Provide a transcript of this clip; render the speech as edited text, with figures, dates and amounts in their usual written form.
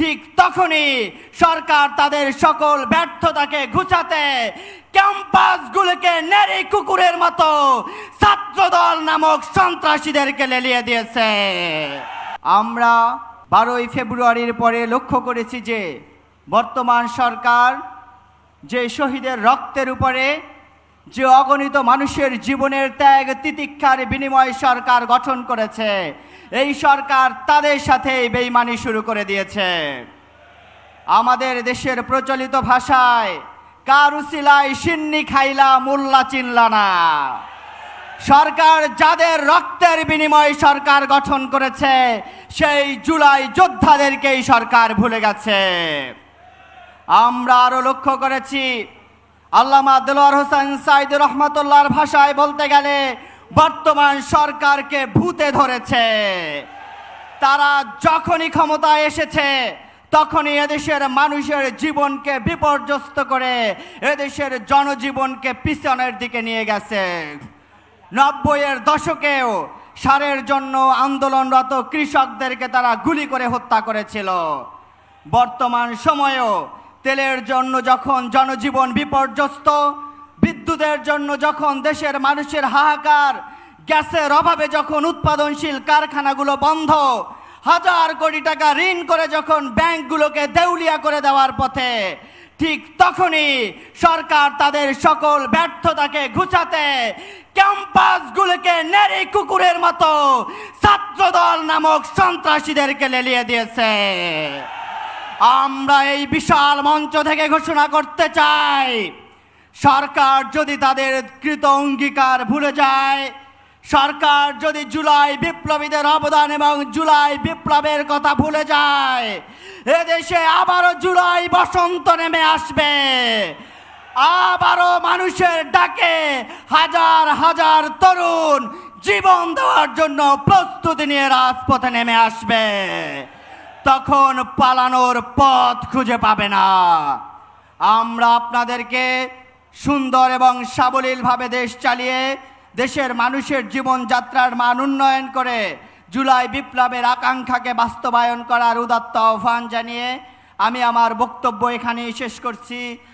ঠিক তখনই সরকার তাদের সকল ব্যর্থতাকে ঘুচাতে ক্যাম্পাসগুলোকে নেড়ে কুকুরের মতো ছাত্রদল নামক সন্ত্রাসীদেরকে লেলিয়ে দিয়েছে। আমরা 12ই ফেব্রুয়ারির পরে লক্ষ্য করেছি যে বর্তমান সরকার যে শহীদের রক্তের উপরে যে অগণিত মানুষের জীবনের ত্যাগ তিতিক্ষার বিনিময়ে সরকার গঠন করেছে, এই সরকার তাদের সাথে বেইমানি শুরু করে দিয়েছে। আমাদের দেশের প্রচলিত ভাষায় কার উসিলায় সিন্নি খাইলা মোল্লা চিনলা না। সরকার যাদের রক্তের বিনিময়ে সরকার গঠন করেছে সেই জুলাই যোদ্ধাদেরকেই সরকার ভুলে গেছে। আমরা আরো লক্ষ্য করেছি, আল্লামা দেলোয়ার হোসেন সাঈদী রহমাতুল্লাহর ভাষায় বলতে গেলে বর্তমান সরকারকে ভূতে ধরেছে। তারা যখনই ক্ষমতায় এসেছে তখনই এদেশের মানুষের জীবনকে বিপর্যস্ত করে এদেশের জনজীবনকে পিছনের দিকে নিয়ে গেছে। 90-এর দশকেও সারের জন্য আন্দোলনরত কৃষকদেরকে তারা গুলি করে হত্যা করেছিল। বর্তমান সময়েও তেলের জন্য যখন জনজীবন বিপর্যস্ত, বিদ্যুতের জন্য যখন দেশের মানুষের হাহাকার, গ্যাসের অভাবে যখন উৎপাদনশীল কারখানাগুলো বন্ধ, হাজার কোটি টাকা ঋণ করে যখন ব্যাংকগুলোকে দেউলিয়া করে দেওয়ার পথে, ঠিক তখনই সরকার তাদের সকল ব্যর্থতাকে ঘুচাতে ক্যাম্পাসগুলোকে নেড়ে কুকুরের মতো ছাত্রদল নামক সন্ত্রাসীদেরকে লেলিয়ে দিয়েছে। আমরা এই বিশাল মঞ্চ থেকে ঘোষণা করতে চাই, সরকার যদি তাদের কৃত অঙ্গীকার ভুলে যায়, সরকার যদি জুলাই বিপ্লবীদের অবদান এবং জুলাই বিপ্লবের কথা ভুলে যায়, এদেশে আবারও জুলাই বসন্ত নেমে আসবে। আবারও মানুষের ডাকে হাজার হাজার তরুণ জীবন দেওয়ার জন্য প্রস্তুতি নিয়ে রাজপথে নেমে আসবে। তখন পালানোর পথ খুঁজে পাবে না। আমরা আপনাদেরকে সুন্দর এবং সাবলীলভাবে দেশ চালিয়ে দেশের মানুষের জীবনযাত্রার মান উন্নয়ন করে জুলাই বিপ্লবের আকাঙ্ক্ষাকে বাস্তবায়ন করার উদাত্ত আহ্বান জানিয়ে আমি আমার বক্তব্য এখানেই শেষ করছি।